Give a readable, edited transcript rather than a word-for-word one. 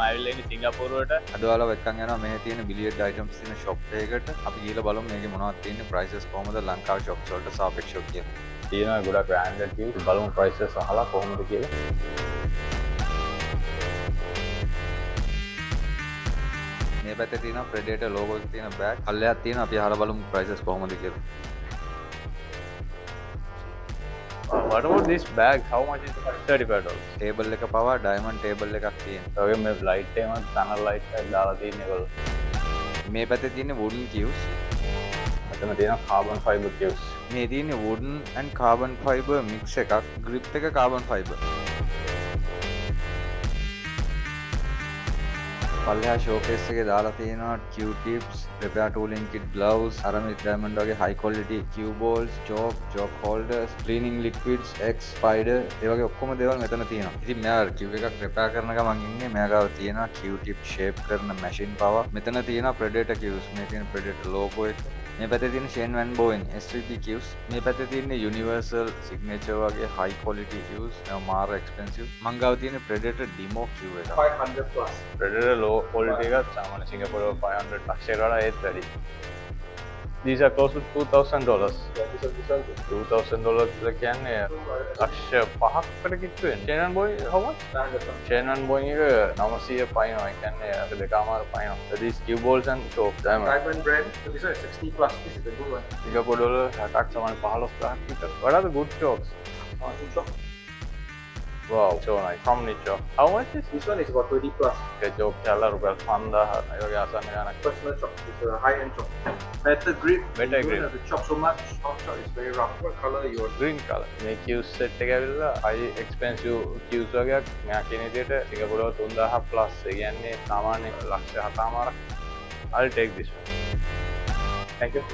ඇවිල්ලා ඉන්නේ සිංගප්පූරුවට. අද ඔයාලා වෙක්කන් යනවා මෙහි තියෙන බිලියඩ් අයිටම්ස් තියෙන ෂොප් එකකට. අපි ගිහලා බලමු මේකේ මොනවද තියෙන්නේ, ප්‍රයිසස් කොහමද ලංකාවේ ෂොප්ස් වලට සාපේක්ෂව කියලා. තියෙනවා ගොඩක් බ්‍රෑන්ඩඩ් කිව්ස්. බලමු ප්‍රයිසස් අහලා කොහොමද කියලා. මේ පැත්තේ තියෙනවා ප්‍රෙඩේටර් ලෝගෝ එක තියෙන බෑග්. අල්ලයක් තියෙනවා. අපි අහලා බලමු ප්‍රයිසස් කොහමද කියලා. What about this bag? How much is it? $35. Table එක පවා ඩයමන්ඩ් ටේබල් එකක් තියෙනවා. ඔය මේ ලයිට් එකම tunnel light එකක් දාලා තියෙන ඒගොල්ලෝ. මේ පැත්තේ තියෙන්නේ wooden cues. මෙතන තියෙනවා carbon fiber cues. මේ තියෙන්නේ wooden and carbon fiber mix එකක්. grip එක carbon fiber. පල්ලෙහා ෂෝකේස් එකේ දාලා තියෙනවා Q-tips, repair tooling kit, gloves, ceramic diamond වගේ high quality cue balls, chalk holders, cleaning liquids, X spider ඒ වගේ ඔක්කොම දේවල් මෙතන තියෙනවා. ඉතින් මෙයා cue එකක් repair කරන ගමන් ඉන්නේ මෙයා ගාව තියෙනවා Q-tip shape කරන machine power. මෙතන තියෙනවා Predator cues. මේ තියෙන Predator logo එක. මේ පැත්තේ තියෙන Shane Van Bowen SVP cues. මේ පැත්තේ තියෙන Universal signature වගේ high quality cues. මේවා මාර expensive. මං ගාව තියෙන Predator demo cue එක. 500 plus. Predator low quality එකක් සාමාන්‍ය සිංගප්පූරුව 500 ලක්ෂයට වඩා ඒත් වැඩි. These are close to $2,000. $2,000 කියලා කියන්නේ ලක්ෂ 5කට කිට්ටු වෙන. Shane Van Bowen how much? Shane Van Bowen එක 900 පයින්නවා. ඒ කියන්නේ අර දෙකමාර පයින්නවා. So these cue balls and chalk diamond. Diamond brand. So this one is 60 plus. This is the good one. සිංගප්පූරුව 60ක් සමාන 15,000ක් විතර. What are the good chalks? Chalk. Wow, so nice. From Nicho. How much is This one is about 30 plus. the chalk? කියලා රුපියල් 5000 ඒ වගේ ආසන්න ගානක්. Personal chalk. It's a high-end chalk. Better grip. Better You grip. don't have to chop so much. Soft chalk is very rough. What color you want? green color. මේ cues set එක ඇවිල්ලා high expensive cues වගේක් මෙයා කියන විදිහට සිංගප්පූරුව 3000 plus. ඒ කියන්නේ සාමාන්‍ය ලක්ෂ 7මාරක්. I'll take this one. Thank you.